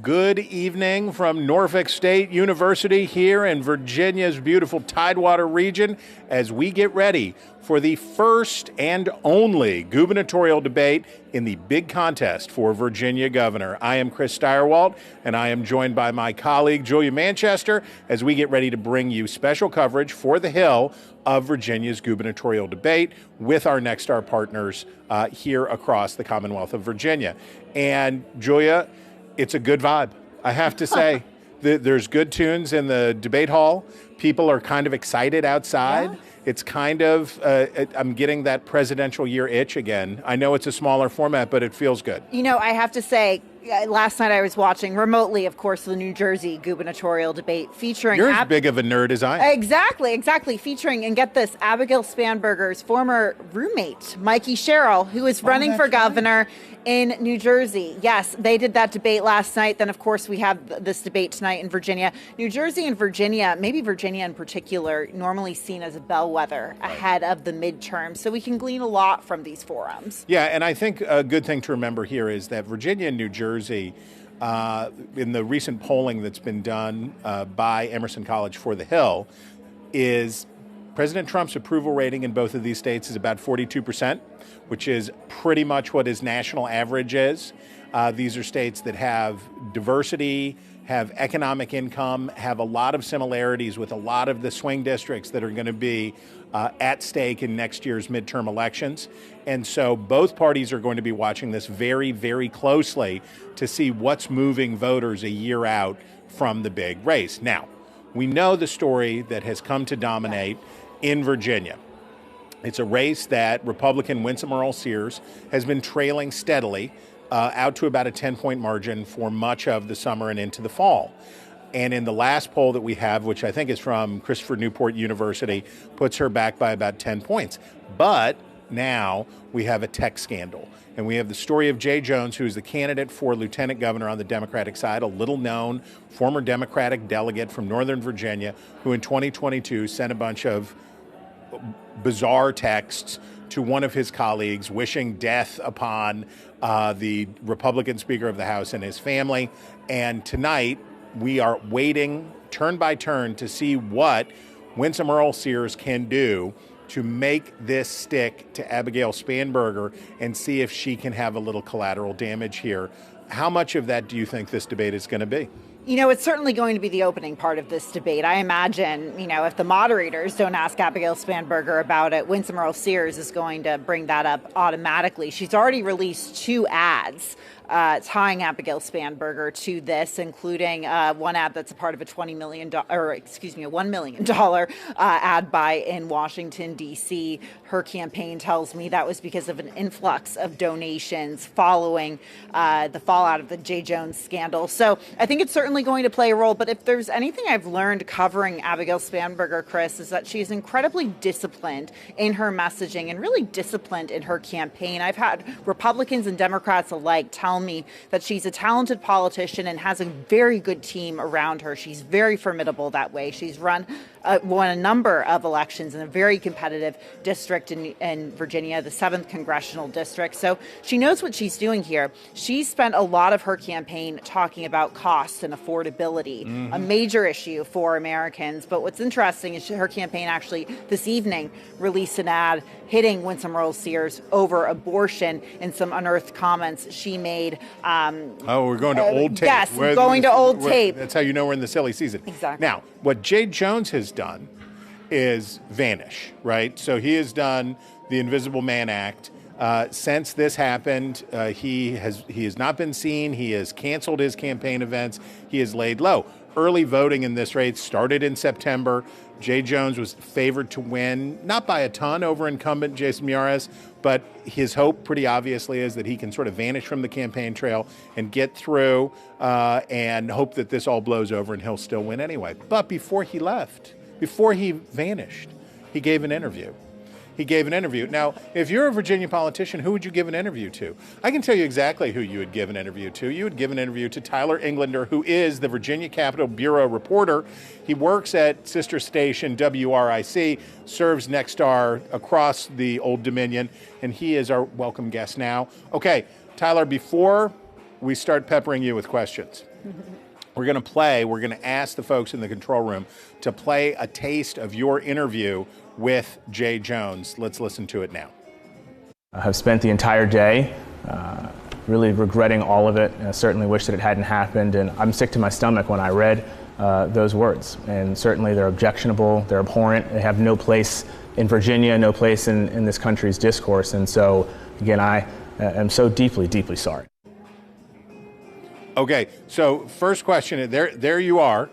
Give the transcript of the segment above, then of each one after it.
Good evening from Norfolk State University here in Virginia's beautiful Tidewater region as we get ready for the first and only gubernatorial debate in the big contest for Virginia governor. I am Chris Steyerwalt, and I am joined by my colleague Julia Manchester as we get ready to bring you special coverage for the Hill of Virginia's gubernatorial debate with our Nexstar partners here across the Commonwealth of Virginia. And Julia, it's a good vibe, I have to say. There's good tunes in the debate hall. People are kind of excited outside. Yeah. It's kind of, I'm getting that presidential year itch again. I know it's a smaller format, but it feels good. You know, I have to say, last night I was watching remotely, of course, the New Jersey gubernatorial debate featuring... You're as big of a nerd as I am. Exactly. Featuring, and get this, Abigail Spanberger's former roommate, Mikey Sherrill, who is running for governor in New Jersey. Yes, they did that debate last night. Then, of course, we have this debate tonight in Virginia. New Jersey and Virginia, maybe Virginia in particular, normally seen as a bellwether ahead of the midterm. So we can glean a lot from these forums. Yeah, and I think a good thing to remember here is that Virginia and New Jersey, in the recent polling that's been done by Emerson College for the Hill, is President Trump's approval rating in both of these states is about 42%, which is pretty much what his national average is. These are states that have diversity, have economic income, have a lot of similarities with a lot of the swing districts that are going to be at stake in next year's midterm elections. And so both parties are going to be watching this very, very closely to see what's moving voters a year out from the big race. Now, we know the story that has come to dominate in Virginia. It's a race that Republican Winsome Earle-Sears has been trailing steadily out to about a 10-point margin for much of the summer and into the fall. And in the last poll that we have, which I think is from Christopher Newport University, puts her back by about 10 points. But now we have a tech scandal. And we have the story of Jay Jones, who is the candidate for lieutenant governor on the Democratic side, a little-known former Democratic delegate from Northern Virginia, who in 2022 sent a bunch of bizarre texts to one of his colleagues wishing death upon the Republican Speaker of the House and his family. And tonight, we are waiting turn by turn to see what Winsome Earle-Sears can do to make this stick to Abigail Spanberger and see if she can have a little collateral damage here. How much of that do you think this debate is going to be? You know, it's certainly going to be the opening part of this debate. I imagine, if the moderators don't ask Abigail Spanberger about it, Winsome Earle-Sears is going to bring that up automatically. She's already released 2 ads tying Abigail Spanberger to this, including one ad that's a part of a $1 million ad buy in Washington, D.C. Her campaign tells me that was because of an influx of donations following the fallout of the Jay Jones scandal. So I think it's certainly going to play a role. But if there's anything I've learned covering Abigail Spanberger, Chris, is that she's incredibly disciplined in her messaging and really disciplined in her campaign. I've had Republicans and Democrats alike tell me that she's a talented politician and has a very good team around her. She's very formidable that way. She's won a number of elections in a very competitive district in Virginia, the 7th congressional district. So she knows what she's doing here. She's spent a lot of her campaign talking about costs and affordability, a major issue for Americans. But what's interesting is her campaign actually this evening released an ad hitting Winsome Earle-Sears over abortion and some unearthed comments she made. We're going to old tape. Yes, going to old tape. That's how you know we're in the silly season. Exactly. Now, what Jay Jones has done is vanish, right? So he has done the Invisible Man Act. Since this happened, he has not been seen. He has canceled his campaign events. He has laid low. Early voting in this race started in September. Jay Jones was favored to win, not by a ton over incumbent Jason Miyares, but his hope pretty obviously is that he can sort of vanish from the campaign trail and get through and hope that this all blows over and he'll still win anyway. But before he left, before he vanished, he gave an interview. Now, if you're a Virginia politician, who would you give an interview to? I can tell you exactly who you would give an interview to. You would give an interview to Tyler Englander, who is the Virginia Capitol Bureau reporter. He works at sister station WRIC, serves Nexstar across the Old Dominion, and he is our welcome guest now. Okay, Tyler, before we start peppering you with questions, We're going to ask the folks in the control room to play a taste of your interview with Jay Jones. Let's listen to it now. I have spent the entire day really regretting all of it. I certainly wish that it hadn't happened, and I'm sick to my stomach when I read those words. And certainly they're objectionable, they're abhorrent, they have no place in Virginia, no place in this country's discourse. And so, again, I am so deeply, deeply sorry. Okay, so first question, there you are.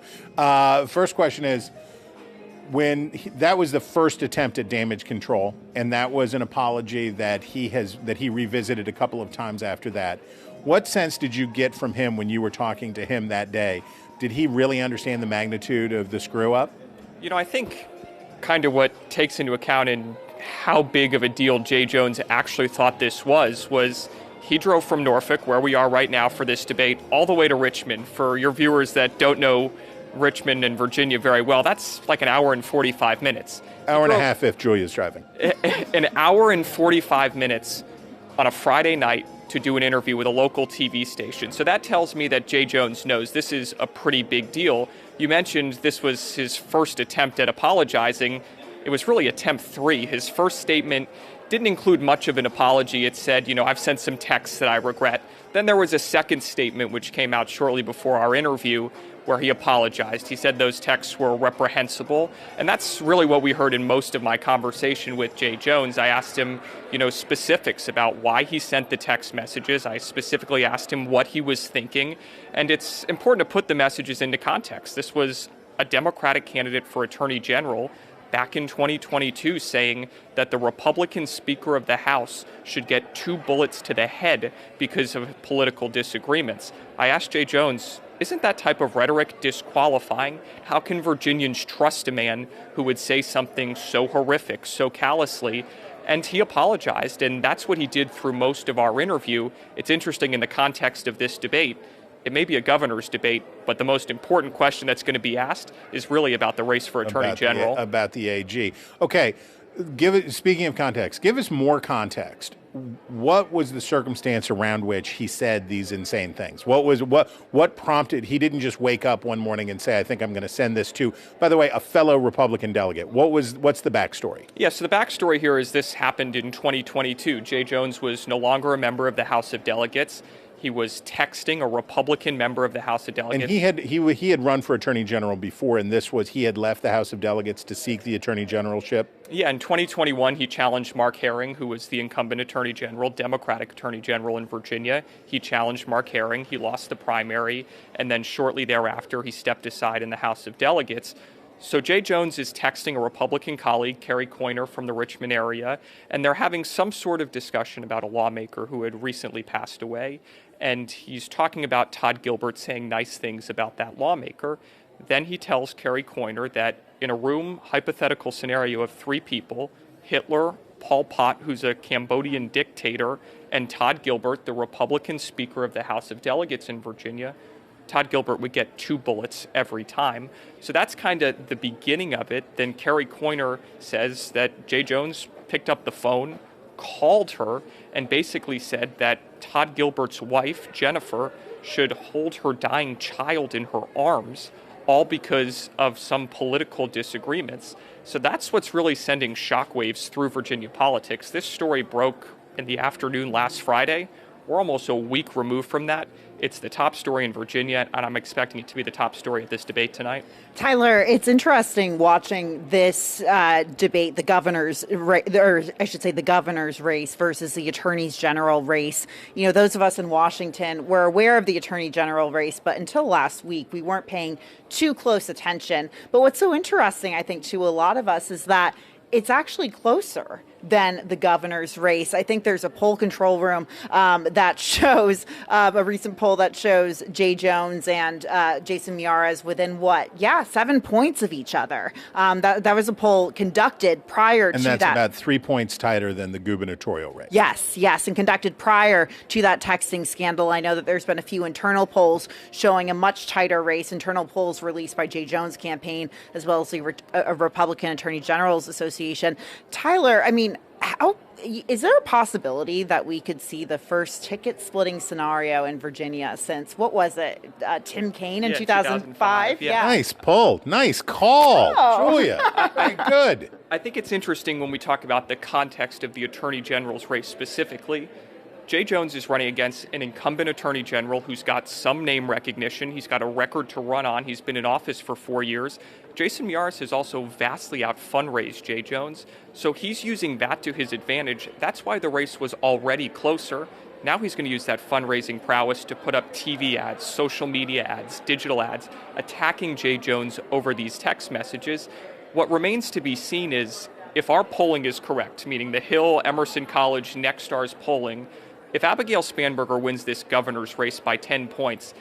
First question is, that was the first attempt at damage control, and that was an apology that he revisited a couple of times after that. What sense did you get from him when you were talking to him that day? Did he really understand the magnitude of the screw up? You know, I think kind of what takes into account in how big of a deal Jay Jones actually thought this was he drove from Norfolk, where we are right now for this debate, all the way to Richmond. For your viewers that don't know Richmond and Virginia very well, that's like an hour and 45 minutes. Hour and a half if Julia's driving. An hour and 45 minutes on a Friday night to do an interview with a local TV station. So that tells me that Jay Jones knows this is a pretty big deal. You mentioned this was his first attempt at apologizing. It was really attempt 3. His first statement didn't include much of an apology. It said, I've sent some texts that I regret. Then there was a second statement which came out shortly before our interview where he apologized. He said those texts were reprehensible. And that's really what we heard in most of my conversation with Jay Jones. I asked him, specifics about why he sent the text messages. I specifically asked him what he was thinking. And it's important to put the messages into context. This was a Democratic candidate for Attorney General back in 2022 saying that the Republican Speaker of the House should get 2 bullets to the head because of political disagreements. I asked Jay Jones, isn't that type of rhetoric disqualifying? How can Virginians trust a man who would say something so horrific, so callously? And he apologized, and that's what he did through most of our interview. It's interesting in the context of this debate. It may be a governor's debate, but the most important question that's going to be asked is really about the race for Attorney General. About the AG. Okay, speaking of context, give us more context. What was the circumstance around which he said these insane things? What prompted? He didn't just wake up one morning and say, "I think I'm going to send this to." By the way, a fellow Republican delegate. What's the backstory? Yeah, so the backstory here is this happened in 2022. Jay Jones was no longer a member of the House of Delegates. He was texting a Republican member of the House of Delegates. And he had run for Attorney General before, and he had left the House of Delegates to seek the Attorney Generalship? Yeah, in 2021, he challenged Mark Herring, who was the incumbent Attorney General, Democratic Attorney General in Virginia. He challenged Mark Herring. He lost the primary, and then shortly thereafter, he stepped aside in the House of Delegates. So Jay Jones is texting a Republican colleague, Kerry Coyner, from the Richmond area, and they're having some sort of discussion about a lawmaker who had recently passed away. And he's talking about Todd Gilbert saying nice things about that lawmaker. Then he tells Kerry Coyner that in a room, hypothetical scenario of 3 people, Hitler, Pol Pot, who's a Cambodian dictator, and Todd Gilbert, the Republican Speaker of the House of Delegates in Virginia, Todd Gilbert would get 2 bullets every time. So that's kind of the beginning of it. Then Kerry Coyner says that Jay Jones picked up the phone, called her, and basically said that Todd Gilbert's wife, Jennifer, should hold her dying child in her arms, all because of some political disagreements. So that's what's really sending shockwaves through Virginia politics. This story broke in the afternoon last Friday. We're almost a week removed from that. It's the top story in Virginia, and I'm expecting it to be the top story at this debate tonight. Tyler, it's interesting watching this debate, the governor's race versus the attorney's general race. Those of us in Washington were aware of the attorney general race, but until last week, we weren't paying too close attention. But what's so interesting, I think, to a lot of us is that it's actually closer than the governor's race. I think there's a poll control room that shows a recent poll that shows Jay Jones and Jason Miyares within 7 points of each other. That was a poll conducted prior to that. And that's about 3 points tighter than the gubernatorial race. Yes, and conducted prior to that texting scandal. I know that there's been a few internal polls showing a much tighter race, internal polls released by Jay Jones' campaign, as well as the Republican Attorney General's Association. Tyler, Is there a possibility that we could see the first ticket splitting scenario in Virginia since, what was it, Tim Kaine in Yeah, 2005? 2005, yeah. Nice pull. Nice call, Oh. Julia. Very good. I think it's interesting when we talk about the context of the Attorney General's race specifically. Jay Jones is running against an incumbent Attorney General who's got some name recognition. He's got a record to run on. He's been in office for 4 years. Jason Miyares has also vastly out-fundraised Jay Jones, so he's using that to his advantage. That's why the race was already closer. Now he's going to use that fundraising prowess to put up TV ads, social media ads, digital ads, attacking Jay Jones over these text messages. What remains to be seen is if our polling is correct, meaning the Hill, Emerson College, Nexstar's polling, if Abigail Spanberger wins this governor's race by 10 points,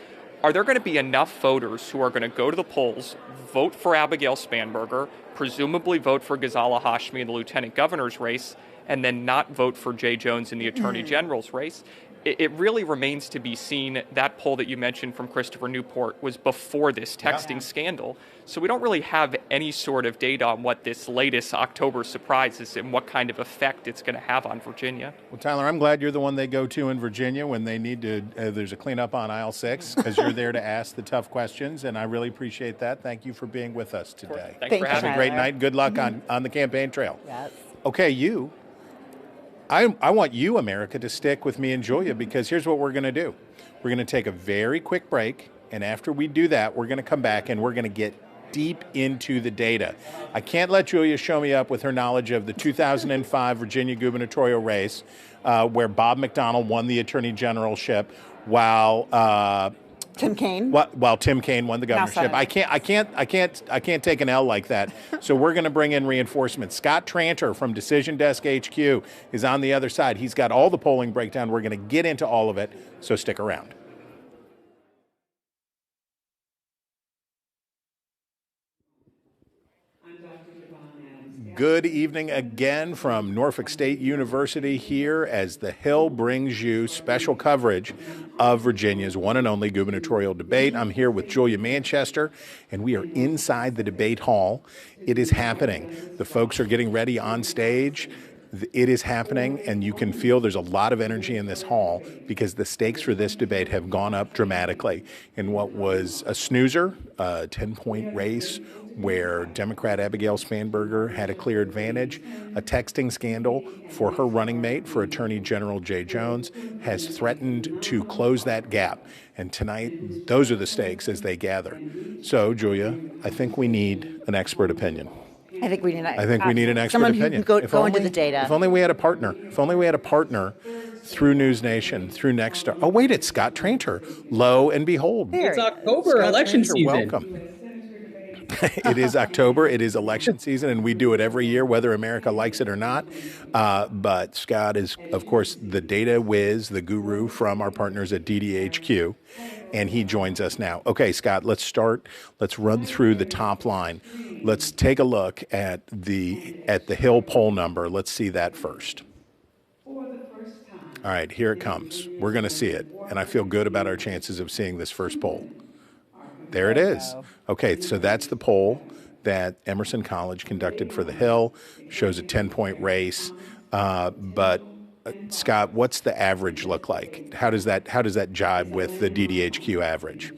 are there going to be enough voters who are going to go to the polls, vote for Abigail Spanberger, presumably vote for Ghazala Hashmi in the lieutenant governor's race, and then not vote for Jay Jones in the attorney general's race? It really remains to be seen. That poll that you mentioned from Christopher Newport was before this texting scandal. So we don't really have any sort of data on what this latest October surprise is and what kind of effect it's going to have on Virginia. Well, Tyler, I'm glad you're the one they go to in Virginia when they need to, there's a cleanup on aisle 6, because you're there to ask the tough questions, and I really appreciate that. Thank you for being with us today. Thanks for Have having a me. great night. Good luck on the campaign trail. Yes. Okay, I want you, America, to stick with me and Julia, because here's what we're going to do. We're going to take a very quick break, and after we do that, we're going to come back and we're going to get deep into the data. I can't let Julia show me up with her knowledge of the 2005 Virginia gubernatorial race, where Bob McDonnell won the attorney generalship while Tim Kaine. While Tim Kaine won the governorship. I can't take an L like that. So we're going to bring in reinforcements. Scott Tranter from Decision Desk HQ is on the other side. He's got all the polling breakdown. We're going to get into all of it, so stick around. Good evening again from Norfolk State University here as The Hill brings you special coverage of Virginia's one and only gubernatorial debate. I'm here with Julia Manchester, and we are inside the debate hall. It is happening. The folks are getting ready on stage. It is happening, and you can feel there's a lot of energy in this hall because the stakes for this debate have gone up dramatically. In what was a snoozer, a 10-point race where Democrat Abigail Spanberger had a clear advantage, a texting scandal for her running mate for Attorney General Jay Jones has threatened to close that gap. And tonight, those are the stakes as they gather. So, Julia, I think we need an expert opinion. I think we need an expert someone opinion. Who can go into the data. If only we had a partner. If only we had a partner through News Nation, through Nexstar. Oh, wait, it's Scott Tranter. Lo and behold. It's October, Scott election Tranter, season. Welcome. It is October. It is election season, and we do it every year, whether America likes it or not. But Scott is, of course, the data whiz, the guru from our partners at DDHQ, and he joins us now. Okay, Scott, let's start. Let's run through the top line. Let's take a look at the Hill poll number. Let's see that first. All right, here it comes. We're going to see it, and I feel good about our chances of seeing this first poll. There it is. Okay, so that's the poll that Emerson College conducted for the Hill. Shows a 10-point race. But Scott, what's the average look like? How does that jibe with the DDHQ average?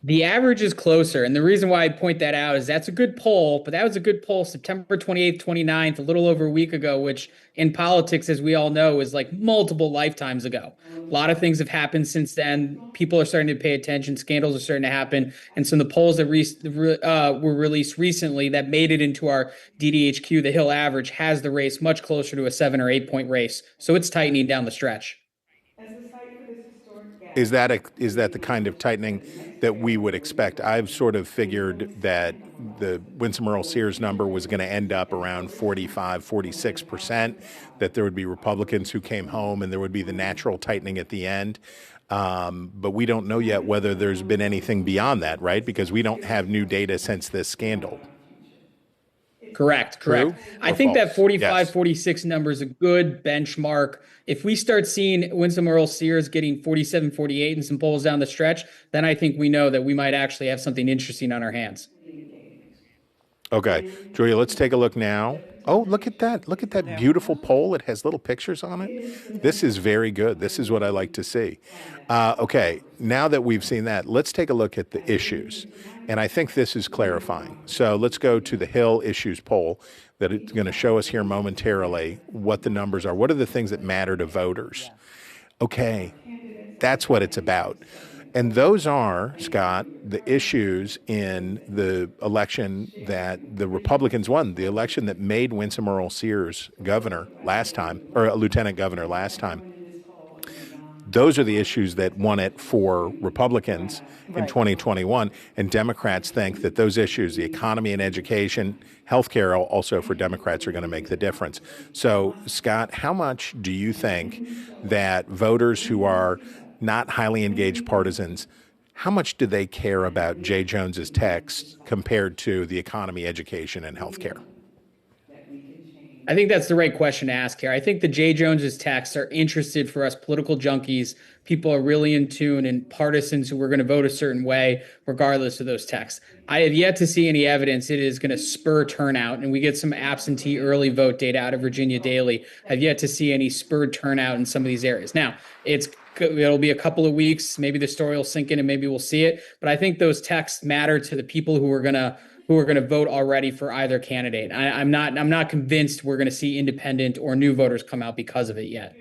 The average is closer. And the reason why I point that out is that's a good poll, but that was a good poll September 28th, 29th, a little over a week ago, which in politics, as we all know, is like multiple lifetimes ago. A lot of things have happened since then. People are starting to pay attention. Scandals are starting to happen. And so the polls that were released recently that made it into our DDHQ, the Hill average, has the race much closer to a 7 or 8 point race. So it's tightening down the stretch. Is that the kind of tightening that we would expect? I've sort of figured that the Winsome Earle-Sears number was going to end up around 45, 46%, that there would be Republicans who came home and there would be the natural tightening at the end. But we don't know yet whether there's been anything beyond that, right? Because we don't have new data since this scandal. Correct. True I think false? that 45, Yes. 46 number is a good benchmark. If we start seeing Winsome Earle-Sears getting 47, 48 and some polls down the stretch, then I think we know that we might actually have something interesting on our hands. Okay, Julia, let's take a look now Oh, look at that. Look at that beautiful poll. It has little pictures on it. This is very good. This is what I like to see. Okay, now that we've seen that, let's take a look at the issues. And I think this is clarifying. So let's go to the Hill issues poll that it's going to show us here momentarily what the numbers are. What are the things that matter to voters? Okay, that's what it's about. And those are, Scott, the issues in the election that the Republicans won, the election that made Winsome Earle-Sears governor last time, or lieutenant governor last time. Those are the issues that won it for Republicans in 2021. And Democrats think that those issues, the economy and education, healthcare, also for Democrats, are going to make the difference. So, Scott, how much do you think that voters who are not highly engaged partisans, how much do they care about Jay Jones's text compared to the economy, education, and healthcare? I think that's the right question to ask here. I think the Jay Jones's texts are interested for us political junkies. People are really in tune, and partisans who are going to vote a certain way, regardless of those texts. I have yet to see any evidence it is going to spur turnout, and we get some absentee early vote data out of Virginia Daily. I've yet to see any spurred turnout in some of these areas. Now, it'll be a couple of weeks. Maybe the story will sink in, and maybe we'll see it. But I think those texts matter to the people who are going to vote already for either candidate. I'm not convinced we're going to see independent or new voters come out because of it yet.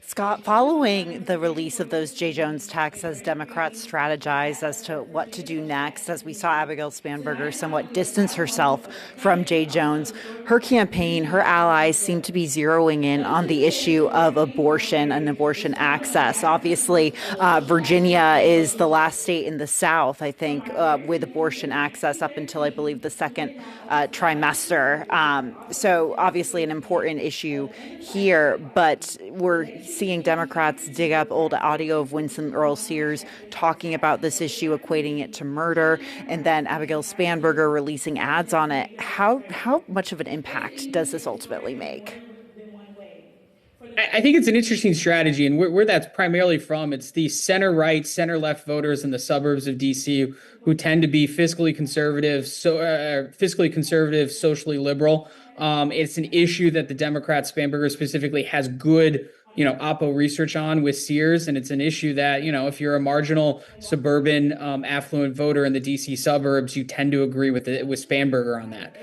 Scott, following the release of those Jay Jones texts, as Democrats strategize as to what to do next, as we saw Abigail Spanberger somewhat distance herself from Jay Jones, her campaign, her allies seem to be zeroing in on the issue of abortion and abortion access. Obviously, Virginia is the last state in the South, I think, with abortion access up until, I believe, the second trimester. So obviously an important issue here, but we're seeing Democrats dig up old audio of Winsome Earle-Sears talking about this issue, equating it to murder, and then Abigail Spanberger releasing ads on it. How much of an impact does this ultimately make? I think it's an interesting strategy, and where that's primarily from, it's the center-right, center-left voters in the suburbs of D.C. who tend to be fiscally conservative, socially liberal. It's an issue that the Democrat, Spanberger specifically, has good oppo research on with Sears. And it's an issue that, if you're a marginal suburban affluent voter in the DC suburbs, you tend to agree with Spanberger on that.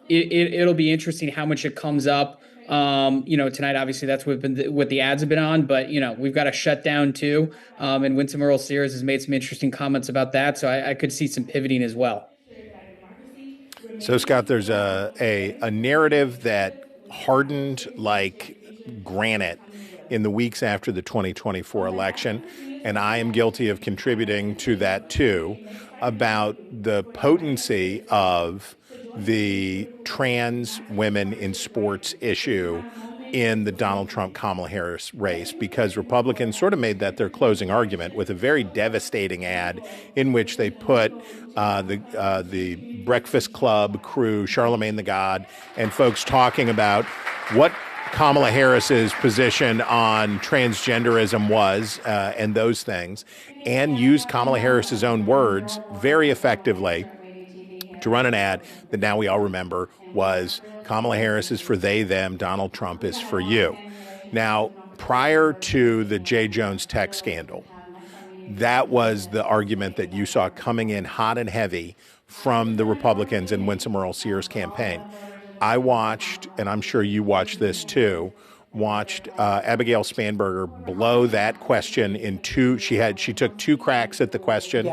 It'll be interesting how much it comes up. Tonight, obviously, that's what the ads have been on. But, we've got a shutdown, too. And Winsome Earle-Sears has made some interesting comments about that. So I could see some pivoting as well. So, Scott, there's a narrative that hardened like granite in the weeks after the 2024 election, and I am guilty of contributing to that too, about the potency of the trans women in sports issue in the Donald Trump-Kamala Harris race, because Republicans sort of made that their closing argument with a very devastating ad in which they put the Breakfast Club crew, Charlemagne the God, and folks talking about what Kamala Harris's position on transgenderism was and those things, and used Kamala Harris's own words very effectively to run an ad that now we all remember was Kamala Harris is for they, them, Donald Trump is for you. Now, prior to the Jay Jones tech scandal, that was the argument that you saw coming in hot and heavy from the Republicans in Winsome Earle-Sears' campaign. I watched, and I'm sure you watched this too, Abigail Spanberger blow that question in two. She took two cracks at the question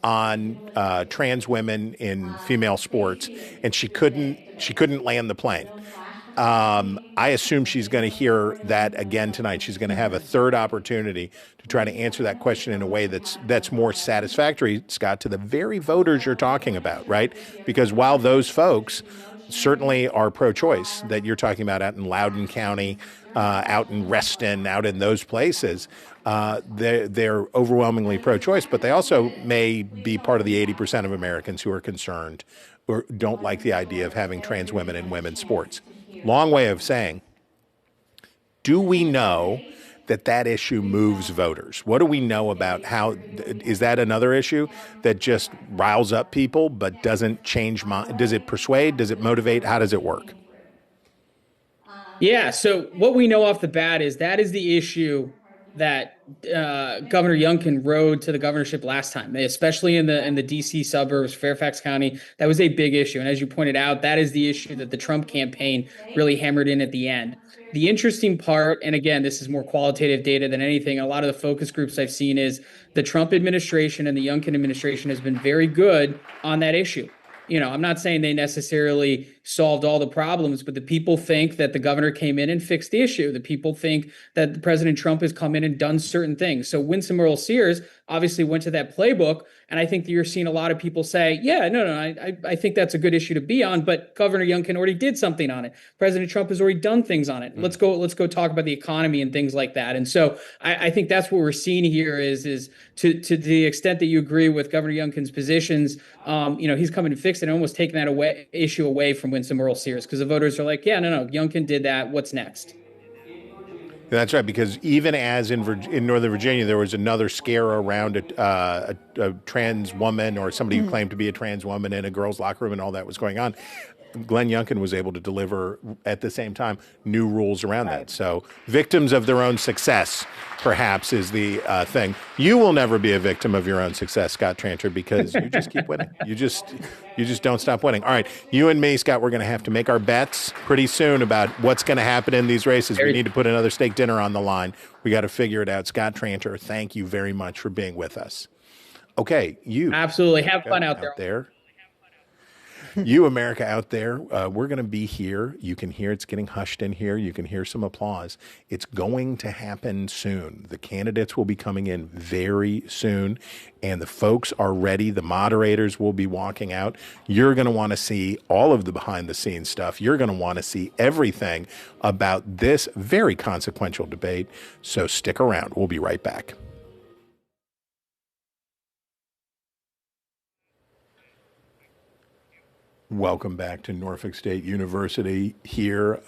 on trans women in female sports, and she couldn't land the plane. I assume she's going to hear that again tonight. She's going to have a third opportunity to try to answer that question in a way that's more satisfactory, Scott, to the very voters you're talking about, right? Because while those folks certainly are pro-choice that you're talking about out in Loudoun County, out in Reston, out in those places, they're overwhelmingly pro-choice, but they also may be part of the 80% of Americans who are concerned or don't like the idea of having trans women in women's sports. Long way of saying, do we know that issue moves voters? What do we know about how, is that another issue that just riles up people but doesn't change mind? Does it persuade? Does it motivate? How does it work? Yeah. So what we know off the bat is that is the issue that Governor Youngkin rode to the governorship last time, especially in the DC suburbs, Fairfax County. That was a big issue. And as you pointed out, that is the issue that the Trump campaign really hammered in at the end. The interesting part, and again, this is more qualitative data than anything, a lot of the focus groups I've seen is the Trump administration and the Youngkin administration has been very good on that issue. I'm not saying they necessarily solved all the problems, but the people think that the governor came in and fixed the issue. The people think that President Trump has come in and done certain things. So Winsome Earle-Sears obviously went to that playbook. And I think that you're seeing a lot of people say, yeah, no, I think that's a good issue to be on, but Governor Youngkin already did something on it. President Trump has already done things on it. Let's go talk about the economy and things like that. And so I think that's what we're seeing here is to the extent that you agree with Governor Youngkin's positions, he's coming to fix it and almost taking that issue away from Winsome Earle-Sears because the voters are like, yeah, no, Youngkin did that. What's next? That's right, because even as in Northern Virginia, there was another scare around a trans woman or somebody who claimed to be a trans woman in a girls' locker room and all that was going on. Glenn Youngkin was able to deliver at the same time new rules around that. So victims of their own success, perhaps, is the thing. You will never be a victim of your own success, Scott Tranter, because you just keep winning. You just don't stop winning. All right, you and me, Scott, we're going to have to make our bets pretty soon about what's going to happen in these races. We need to put another steak dinner on the line. We got to figure it out. Scott Tranter, thank you very much for being with us. Okay, you. Absolutely. Have fun out there. You, America out there, we're going to be here. You can hear it's getting hushed in here. You can hear some applause. It's going to happen soon. The candidates will be coming in very soon, and the folks are ready. The moderators will be walking out. You're going to want to see all of the behind-the-scenes stuff. You're going to want to see everything about this very consequential debate. So stick around. We'll be right back. Welcome back to Norfolk State University here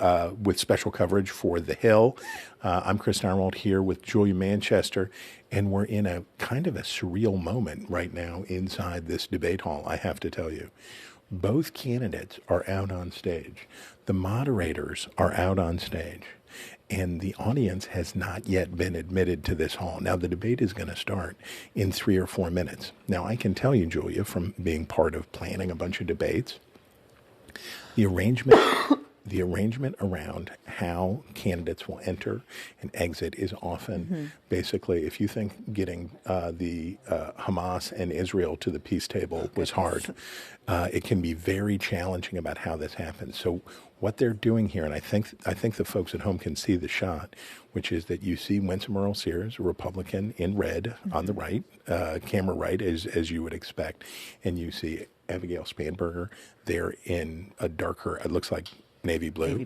with special coverage for The Hill. I'm Chris Narwhal here with Julia Manchester, and we're in a kind of a surreal moment right now inside this debate hall, I have to tell you. Both candidates are out on stage. The moderators are out on stage. And the audience has not yet been admitted to this hall. Now, the debate is going to start in 3 or 4 minutes. Now, I can tell you, Julia, from being part of planning a bunch of debates, the arrangement around how candidates will enter and exit is often basically, if you think getting the Hamas and Israel to the peace table was hard, it can be very challenging about how this happens. So what they're doing here, and I think the folks at home can see the shot, which is that you see Winsome Earle-Sears, a Republican in red on the right, camera right, as you would expect, and you see Abigail Spanberger there in a darker, it looks like navy blue.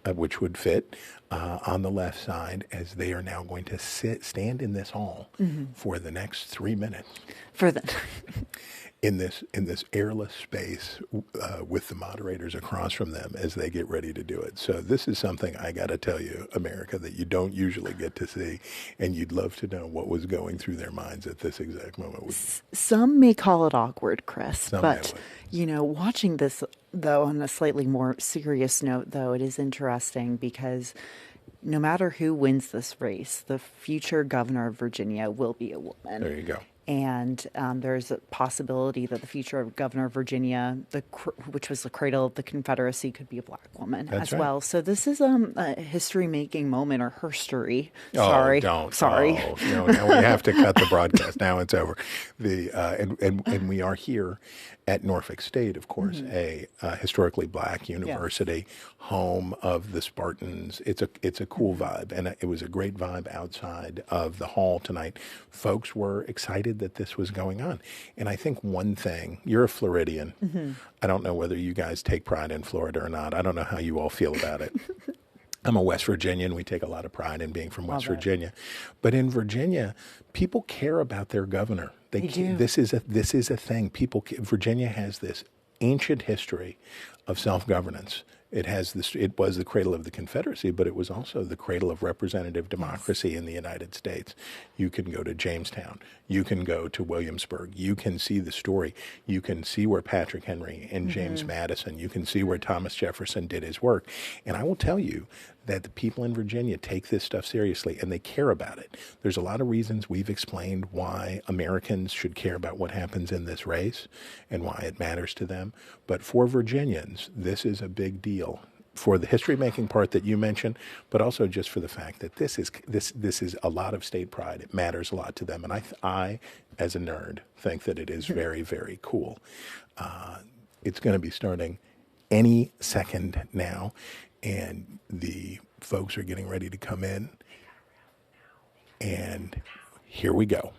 Which would fit on the left side, as they are now going to stand in this hall for the next 3 minutes. In this airless space with the moderators across from them as they get ready to do it. So this is something I got to tell you, America, that you don't usually get to see, and you'd love to know what was going through their minds at this exact moment. Some may call it awkward, Chris, but watching this, though, on a slightly more serious note, though, it is interesting because no matter who wins this race, the future governor of Virginia will be a woman. There you go. And there's a possibility that the future governor of Virginia, which was the cradle of the Confederacy, could be a black woman as well. So this is a history-making moment, or herstory. Sorry. Oh, don't. Sorry. Oh, now we have to cut the broadcast. Now it's over. And we are here at Norfolk State, of course, a historically black university, home of the Spartans. It's a cool vibe, and it was a great vibe outside of the hall tonight. Folks were excited that this was going on. And I think one thing, you're a Floridian. I don't know whether you guys take pride in Florida or not. I don't know how you all feel about it. I'm a West Virginian. We take a lot of pride in being from West Virginia. But in Virginia, people care about their governor. They do. This is a thing. Virginia has this ancient history of self-governance. It has this. It was the cradle of the Confederacy, but it was also the cradle of representative democracy in the United States. You can go to Jamestown. You can go to Williamsburg. You can see the story. You can see where Patrick Henry and James Madison. You can see where Thomas Jefferson did his work. And I will tell you that the people in Virginia take this stuff seriously and they care about it. There's a lot of reasons we've explained why Americans should care about what happens in this race and why it matters to them. But for Virginians, this is a big deal for the history-making part that you mentioned, but also just for the fact that this is a lot of state pride. It matters a lot to them. And I as a nerd, think that it is very, very cool. It's going to be starting any second now. And the folks are getting ready to come in. And here we go.